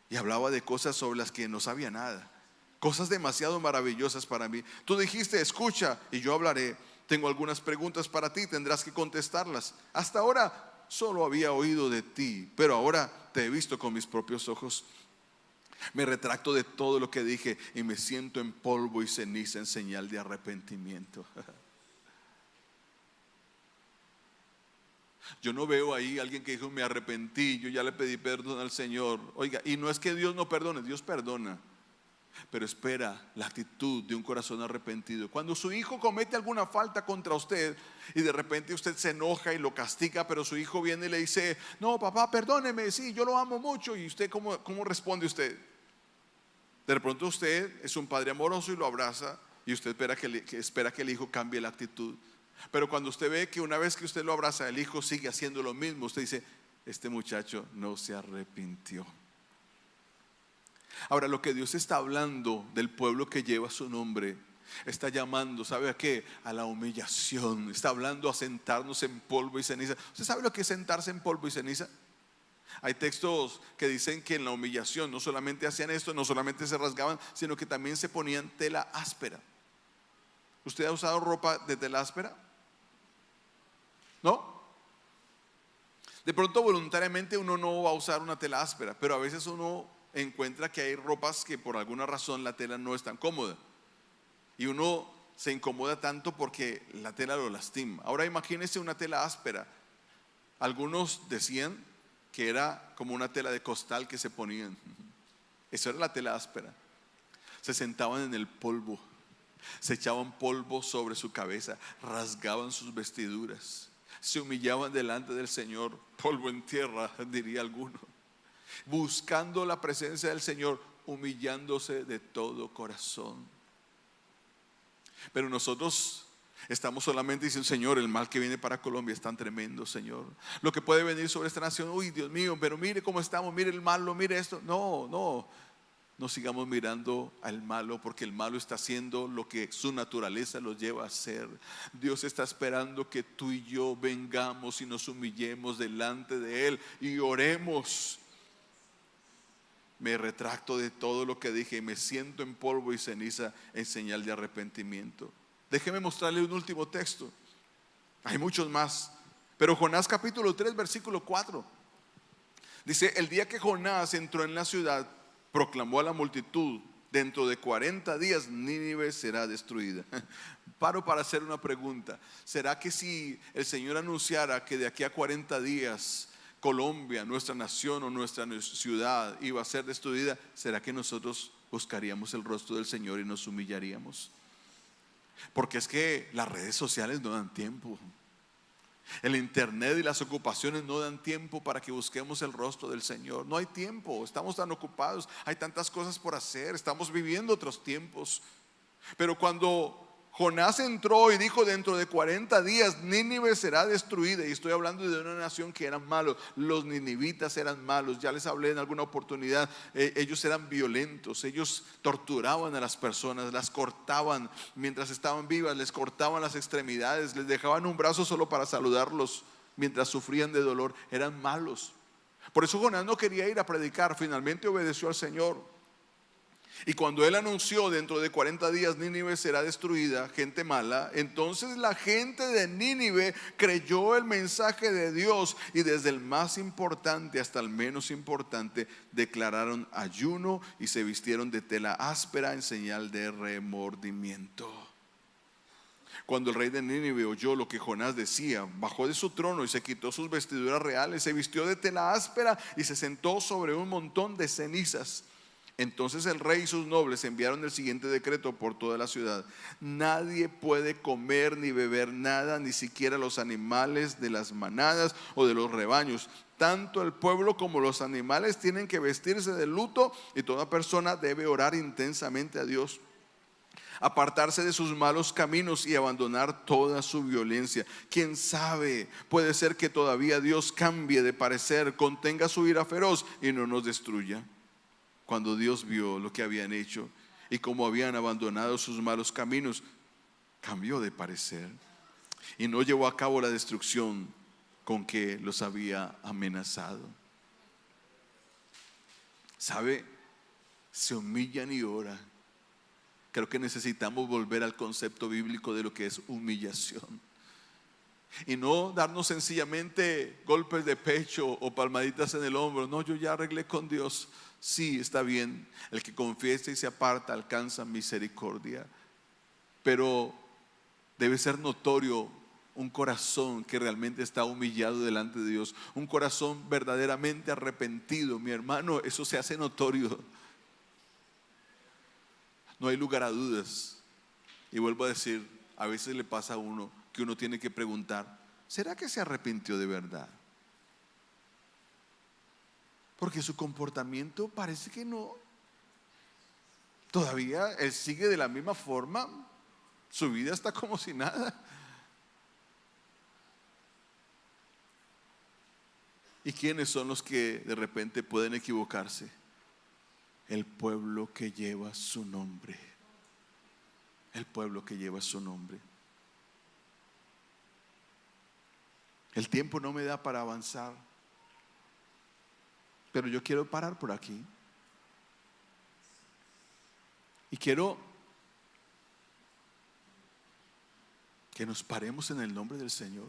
Y hablaba de cosas sobre las que no sabía nada, cosas demasiado maravillosas para mí. Tú dijiste, escucha y yo hablaré. Tengo algunas preguntas para ti, tendrás que contestarlas. Hasta ahora solo había oído de ti, pero ahora te he visto con mis propios ojos. Me retracto de todo lo que dije y me siento en polvo y ceniza en señal de arrepentimiento. Yo no veo ahí a alguien que dijo, me arrepentí, yo ya le pedí perdón al Señor. Oiga, y no es que Dios no perdone, Dios perdona, pero espera la actitud de un corazón arrepentido. Cuando su hijo comete alguna falta contra usted y de repente usted se enoja y lo castiga, pero su hijo viene y le dice, no papá, perdóneme, sí, yo lo amo mucho. Y usted, ¿cómo responde usted? De pronto usted es un padre amoroso y lo abraza, y usted espera que el hijo cambie la actitud. Pero cuando usted ve que una vez que usted lo abraza, el hijo sigue haciendo lo mismo, usted dice, este muchacho no se arrepintió. Ahora, lo que Dios está hablando del pueblo que lleva su nombre, está llamando, ¿sabe a qué? A la humillación. Está hablando a sentarnos en polvo y ceniza. ¿Usted sabe lo que es sentarse en polvo y ceniza? Hay textos que dicen que en la humillación no solamente hacían esto, no solamente se rasgaban, sino que también se ponían tela áspera. ¿Usted ha usado ropa de tela áspera? ¿No? De pronto voluntariamente uno no va a usar una tela áspera, pero a veces uno encuentra que hay ropas que por alguna razón la tela no es tan cómoda y uno se incomoda tanto porque la tela lo lastima. Ahora imagínese una tela áspera. Algunos decían que era como una tela de costal que se ponían. Eso era la tela áspera. Se sentaban en el polvo, se echaban polvo sobre su cabeza, rasgaban sus vestiduras, se humillaban delante del Señor, polvo en tierra, diría alguno, buscando la presencia del Señor, humillándose de todo corazón. Pero nosotros estamos solamente diciendo, Señor, el mal que viene para Colombia es tan tremendo, Señor. Lo que puede venir sobre esta nación, uy, Dios mío, pero mire cómo estamos, mire el malo, mire esto. No sigamos mirando al malo, porque el malo está haciendo lo que su naturaleza lo lleva a hacer. Dios está esperando que tú y yo vengamos y nos humillemos delante de Él y oremos. Me retracto de todo lo que dije y me siento en polvo y ceniza en señal de arrepentimiento. Déjeme mostrarle un último texto. Hay muchos más, pero Jonás capítulo 3 versículo 4 dice, el día que Jonás entró en la ciudad, proclamó a la multitud, dentro de 40 días Nínive será destruida. Paro para hacer una pregunta. ¿Será que si el Señor anunciara que de aquí a 40 días Colombia, nuestra nación o nuestra ciudad iba a ser destruida, será que nosotros buscaríamos el rostro del Señor y nos humillaríamos? Porque es que las redes sociales no dan tiempo. El internet y las ocupaciones no dan tiempo para que busquemos el rostro del Señor. No hay tiempo, estamos tan ocupados, hay tantas cosas por hacer, estamos viviendo otros tiempos. Pero cuando Jonás entró y dijo: dentro de 40 días Nínive será destruida, y estoy hablando de una nación que eran malos, los ninivitas eran malos, ya les hablé en alguna oportunidad, ellos eran violentos, ellos torturaban a las personas, las cortaban mientras estaban vivas, les cortaban las extremidades, les dejaban un brazo solo para saludarlos mientras sufrían de dolor, eran malos. Por eso Jonás no quería ir a predicar, finalmente obedeció al Señor. Y cuando él anunció: dentro de 40 días Nínive será destruida, gente mala, entonces la gente de Nínive creyó el mensaje de Dios, y desde el más importante hasta el menos importante declararon ayuno y se vistieron de tela áspera en señal de remordimiento. Cuando el rey de Nínive oyó lo que Jonás decía, bajó de su trono y se quitó sus vestiduras reales, se vistió de tela áspera y se sentó sobre un montón de cenizas. Entonces el rey y sus nobles enviaron el siguiente decreto por toda la ciudad: nadie puede comer ni beber nada, ni siquiera los animales de las manadas o de los rebaños. Tanto el pueblo como los animales tienen que vestirse de luto, y toda persona debe orar intensamente a Dios, apartarse de sus malos caminos y abandonar toda su violencia. Quién sabe, puede ser que todavía Dios cambie de parecer, contenga su ira feroz y no nos destruya. Cuando Dios vio lo que habían hecho y cómo habían abandonado sus malos caminos, cambió de parecer y no llevó a cabo la destrucción con que los había amenazado. ¿Sabe? Se humillan y oran. Creo que necesitamos volver al concepto bíblico de lo que es humillación, y no darnos sencillamente golpes de pecho o palmaditas en el hombro. No, yo ya arreglé con Dios. Sí, está bien, el que confiesa y se aparta alcanza misericordia, pero debe ser notorio un corazón que realmente está humillado delante de Dios, un corazón verdaderamente arrepentido. Mi hermano, eso se hace notorio, no hay lugar a dudas. Y vuelvo a decir, a veces le pasa a uno que uno tiene que preguntar: ¿será que se arrepintió de verdad? Porque su comportamiento parece que no. Todavía él sigue de la misma forma, su vida está como si nada. ¿Y quiénes son los que de repente pueden equivocarse? El pueblo que lleva su nombre. El pueblo que lleva su nombre. El tiempo no me da para avanzar, pero yo quiero parar por aquí. Y quiero que nos paremos en el nombre del Señor.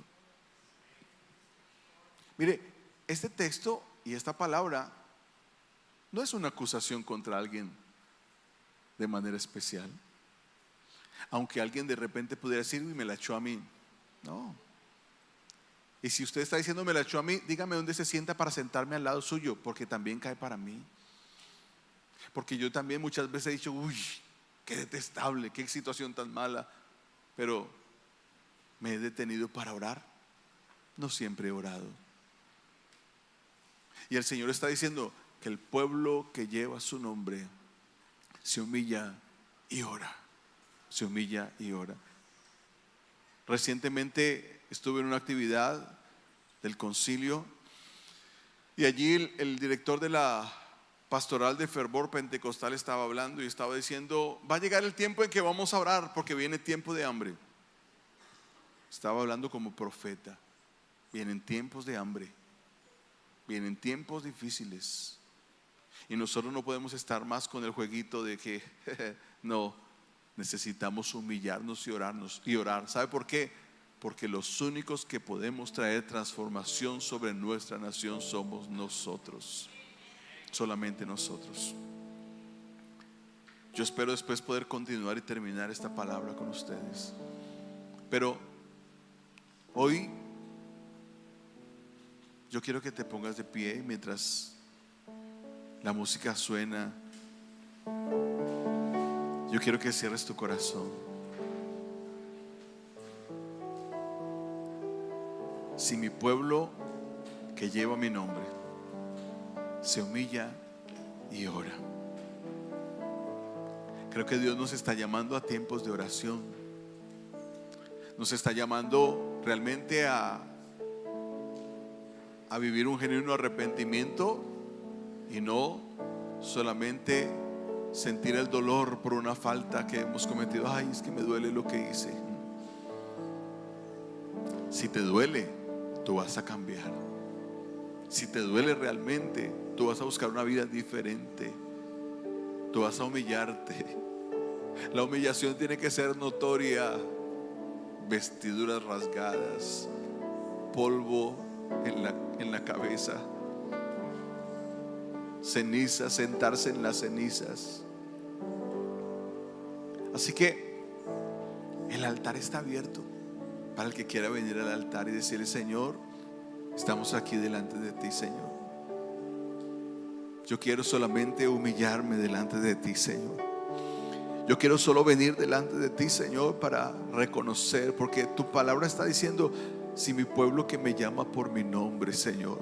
Mire, este texto y esta palabra no es una acusación contra alguien de manera especial. Aunque alguien de repente pudiera decir: me la echó a mí. No. Y si usted está diciendo me la echó a mí, dígame dónde se sienta para sentarme al lado suyo, porque también cae para mí. Porque yo también muchas veces he dicho: uy, qué detestable, qué situación tan mala. Pero me he detenido para orar. No siempre he orado. Y el Señor está diciendo que el pueblo que lleva su nombre se humilla y ora. Se humilla y ora. Recientemente estuve en una actividad del concilio, y allí el director de la pastoral de Fervor Pentecostal estaba hablando y estaba diciendo: va a llegar el tiempo en que vamos a orar porque viene tiempo de hambre. Estaba hablando como profeta. Vienen tiempos de hambre, vienen tiempos difíciles, y nosotros no podemos estar más con el jueguito de que no, necesitamos humillarnos y orar. ¿Sabe por qué? Porque los únicos que podemos traer transformación sobre nuestra nación somos nosotros, solamente nosotros. Yo espero después poder continuar y terminar esta palabra con ustedes, pero hoy yo quiero que te pongas de pie mientras la música suena. Yo quiero que cierres tu corazón. si mi pueblo que lleva mi nombre se humilla y ora. Creo que Dios nos está llamando a tiempos de oración. Nos está llamando realmente a vivir un genuino arrepentimiento y no solamente sentir el dolor por una falta que hemos cometido. Ay, es que me duele lo que hice. Si te duele, tú vas a cambiar. Si te duele realmente, tú vas a buscar una vida diferente. Tú vas a humillarte. La humillación tiene que ser notoria. Vestiduras rasgadas, polvo en la cabeza, cenizas, sentarse en las cenizas. Así que el altar está abierto para el que quiera venir al altar y decirle: Señor, estamos aquí delante de ti, Señor. Yo quiero solamente humillarme delante de ti, Señor. Yo quiero solo venir delante de ti, Señor, para reconocer, porque tu palabra está diciendo: si mi pueblo que me llama por mi nombre, Señor.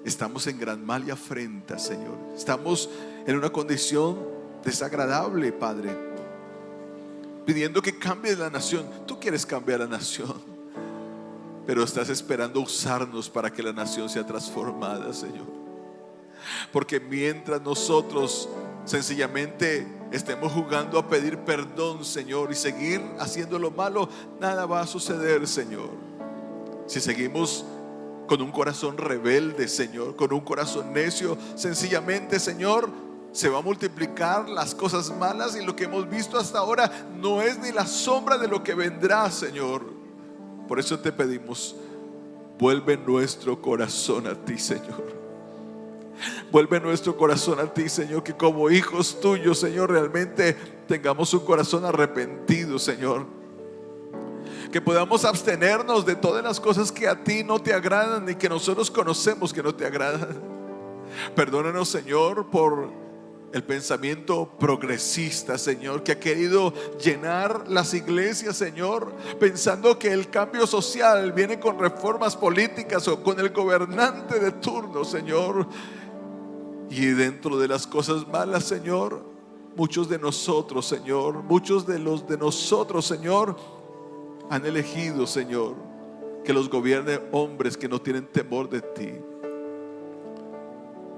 Estamos en gran mal y afrenta, Señor. Estamos en una condición desagradable, Padre, pidiendo que cambies la nación. Tú quieres cambiar la nación, pero estás esperando usarnos para que la nación sea transformada, Señor. Porque mientras nosotros sencillamente estemos jugando a pedir perdón, Señor, y seguir haciendo lo malo, nada va a suceder, Señor. Si seguimos con un corazón rebelde, Señor, con un corazón necio, sencillamente, Señor, se va a multiplicar las cosas malas, y lo que hemos visto hasta ahora no es ni la sombra de lo que vendrá, Señor. Por eso te pedimos: vuelve nuestro corazón a ti, Señor. Vuelve nuestro corazón a ti, Señor, que como hijos tuyos, Señor, realmente tengamos un corazón arrepentido, Señor. Que podamos abstenernos de todas las cosas que a ti no te agradan y que nosotros conocemos que no te agradan. Perdónanos, Señor, por el pensamiento progresista, Señor, que ha querido llenar las iglesias, Señor, pensando que el cambio social viene con reformas políticas o con el gobernante de turno, Señor. Y dentro de las cosas malas, Señor, muchos de nosotros, Señor, muchos de nosotros, Señor, han elegido, Señor, que los gobierne hombres que no tienen temor de ti.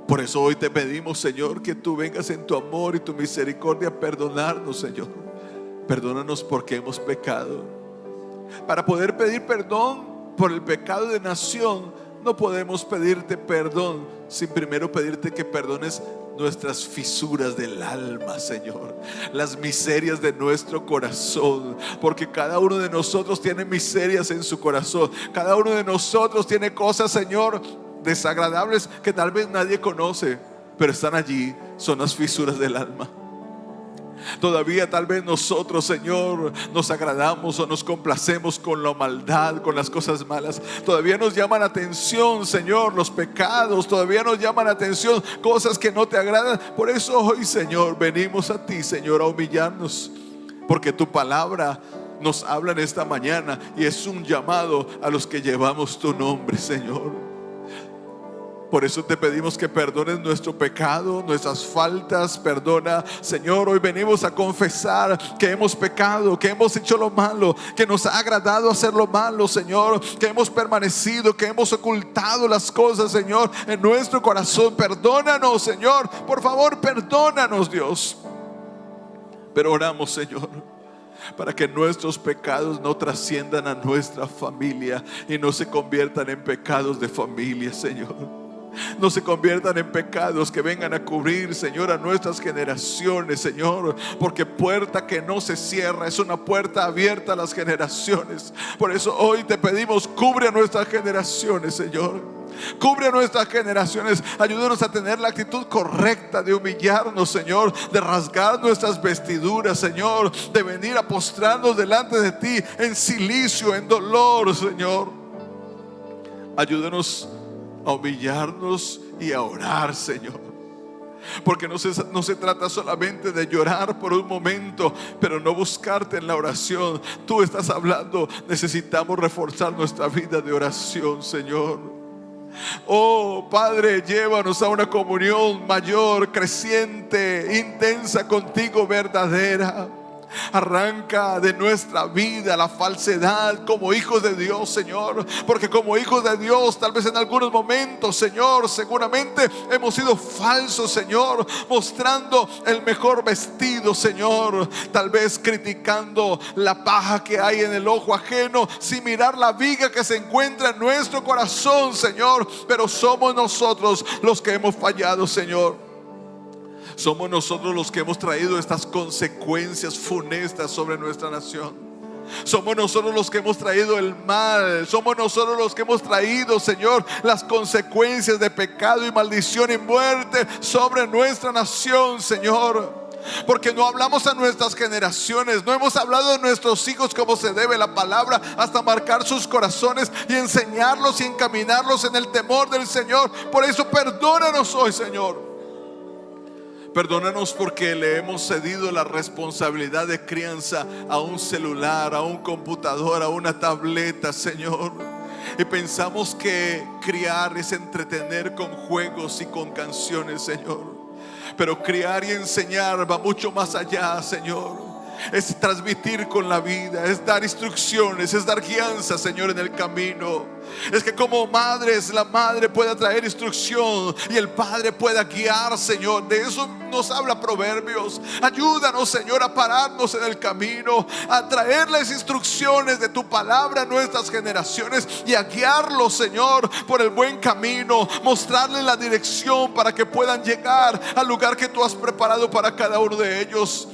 Por eso hoy te pedimos, Señor, que tú vengas en tu amor y tu misericordia a perdonarnos, Señor. Perdónanos porque hemos pecado. Para poder pedir perdón por el pecado de nación, no podemos pedirte perdón sin primero pedirte que perdones nuestras fisuras del alma, Señor, las miserias de nuestro corazón, porque cada uno de nosotros tiene miserias en su corazón. Cada uno de nosotros tiene cosas, Señor, desagradables que tal vez nadie conoce, pero están allí. Son las fisuras del alma. Todavía tal vez nosotros, Señor, nos agradamos o nos complacemos con la maldad, con las cosas malas. Todavía nos llaman la atención, Señor, los pecados. Todavía nos llaman la atención cosas que no te agradan. Por eso hoy, Señor, venimos a ti, Señor, a humillarnos, porque tu palabra nos habla en esta mañana y es un llamado a los que llevamos tu nombre, Señor. Por eso te pedimos que perdones nuestro pecado, nuestras faltas. Perdona, Señor. Hoy venimos a confesar que hemos pecado, que hemos hecho lo malo, que nos ha agradado hacer lo malo, Señor, que hemos permanecido, que hemos ocultado las cosas, Señor, en nuestro corazón. Perdónanos, Señor. Por favor, perdónanos, Dios. Pero oramos, Señor, para que nuestros pecados no trasciendan a nuestra familia y no se conviertan en pecados de familia, Señor. No se conviertan en pecados que vengan a cubrir, Señor, a nuestras generaciones, Señor, porque puerta que no se cierra es una puerta abierta a las generaciones. Por eso hoy te pedimos: cubre a nuestras generaciones, Señor. Cubre a nuestras generaciones. Ayúdanos a tener la actitud correcta de humillarnos, Señor, de rasgar nuestras vestiduras, Señor, de venir a postrarnos delante de ti en cilicio, en dolor, Señor. Ayúdanos a humillarnos y a orar, Señor. Porque no se trata solamente de llorar por un momento, pero no buscarte en la oración. Tú estás hablando, necesitamos reforzar nuestra vida de oración, Señor. Oh Padre, llévanos a una comunión mayor, creciente, intensa contigo, verdadera. Arranca de nuestra vida la falsedad como hijos de Dios, Señor. Porque como hijos de Dios, tal vez en algunos momentos, Señor, seguramente hemos sido falsos, Señor, mostrando el mejor vestido, Señor. Tal vez criticando la paja que hay en el ojo ajeno, sin mirar la viga que se encuentra en nuestro corazón, Señor. Pero somos nosotros los que hemos fallado, Señor. Somos nosotros los que hemos traído estas consecuencias funestas sobre nuestra nación. Somos nosotros los que hemos traído el mal. Somos nosotros los que hemos traído, Señor, las consecuencias de pecado y maldición y muerte sobre nuestra nación, Señor. Porque no hablamos a nuestras generaciones, no hemos hablado a nuestros hijos como se debe la palabra, hasta marcar sus corazones y enseñarlos y encaminarlos en el temor del Señor. Por eso perdónanos hoy, Señor. Perdónanos porque le hemos cedido la responsabilidad de crianza a un celular, a un computador, a una tableta, Señor. Y pensamos que criar es entretener con juegos y con canciones, Señor. Pero criar y enseñar va mucho más allá, Señor. Es transmitir con la vida, es dar instrucciones, es dar guianza, Señor, en el camino. Es que como madres, la madre pueda traer instrucción y el padre pueda guiar, Señor. De eso nos habla Proverbios. Ayúdanos, Señor, a pararnos en el camino, a traerles instrucciones de tu palabra a nuestras generaciones y a guiarlos, Señor, por el buen camino. Mostrarles la dirección para que puedan llegar al lugar que tú has preparado para cada uno de ellos.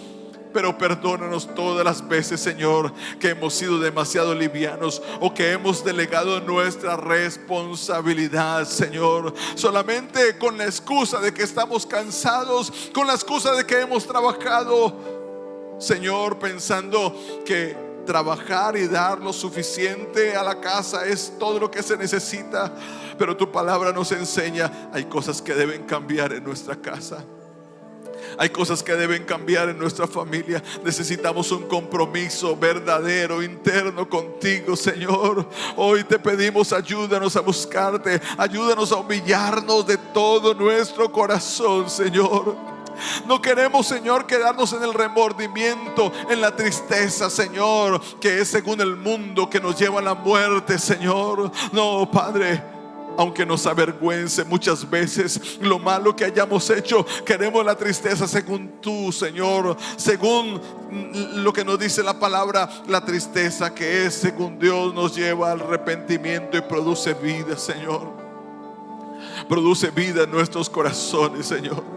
Pero perdónanos todas las veces, Señor, que hemos sido demasiado livianos o que hemos delegado nuestra responsabilidad, Señor, solamente con la excusa de que estamos cansados, con la excusa de que hemos trabajado, Señor, pensando que trabajar y dar lo suficiente a la casa es todo lo que se necesita. Pero tu palabra nos enseña, hay cosas que deben cambiar en nuestra casa. Hay cosas que deben cambiar en nuestra familia. Necesitamos un compromiso verdadero, interno contigo, Señor. Hoy te pedimos, ayúdanos a buscarte. Ayúdanos a humillarnos de todo nuestro corazón, Señor. No queremos, Señor, quedarnos en el remordimiento, en la tristeza, Señor, que es según el mundo, que nos lleva a la muerte, Señor. No, Padre, aunque nos avergüence muchas veces lo malo que hayamos hecho, queremos la tristeza según tú, Señor, según lo que nos dice la palabra. La tristeza que es según Dios nos lleva al arrepentimiento y produce vida, Señor. Produce vida en nuestros corazones, Señor.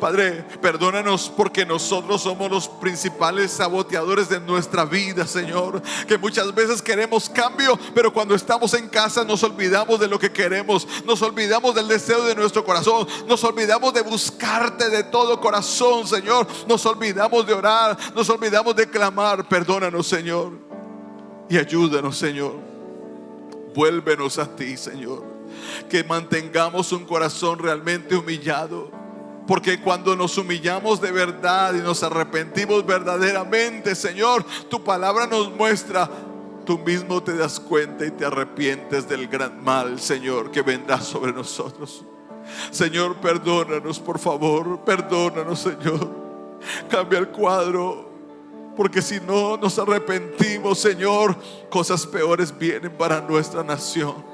Padre, perdónanos porque nosotros somos los principales saboteadores de nuestra vida, Señor. Que muchas veces queremos cambio, pero cuando estamos en casa nos olvidamos de lo que queremos. Nos olvidamos del deseo de nuestro corazón. Nos olvidamos de buscarte de todo corazón, Señor. Nos olvidamos de orar. Nos olvidamos de clamar. Perdónanos, Señor, y ayúdanos, Señor. Vuélvenos a ti, Señor. Que mantengamos un corazón realmente humillado. Porque cuando nos humillamos de verdad y nos arrepentimos verdaderamente, Señor, tu palabra nos muestra, tú mismo te das cuenta y te arrepientes del gran mal, Señor, que vendrá sobre nosotros. Señor, perdónanos, por favor, perdónanos, Señor. Cambia el cuadro, porque si no nos arrepentimos, Señor, cosas peores vienen para nuestra nación.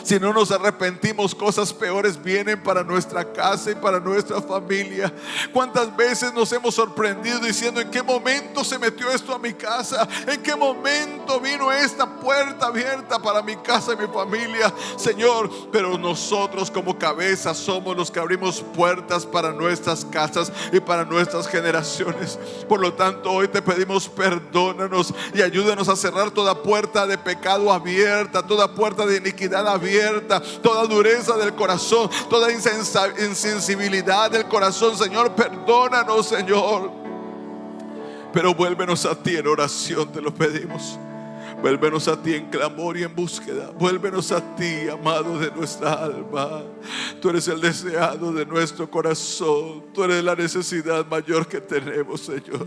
Si no nos arrepentimos, cosas peores vienen para nuestra casa y para nuestra familia. ¿Cuántas veces nos hemos sorprendido diciendo: ¿en qué momento se metió esto a mi casa? ¿En qué momento vino esta puerta abierta para mi casa y mi familia? Señor, pero nosotros como cabeza somos los que abrimos puertas para nuestras casas y para nuestras generaciones. Por lo tanto, hoy te pedimos, perdónanos y ayúdanos a cerrar toda puerta de pecado abierta, toda puerta de iniquidad abierta, toda dureza del corazón, toda insensibilidad del corazón. Señor, perdónanos, Señor, pero vuélvenos a ti en oración, te lo pedimos. Vuélvenos a ti en clamor y en búsqueda. Vuélvenos a ti, amado de nuestra alma. Tú eres el deseado de nuestro corazón. Tú eres la necesidad mayor que tenemos, Señor.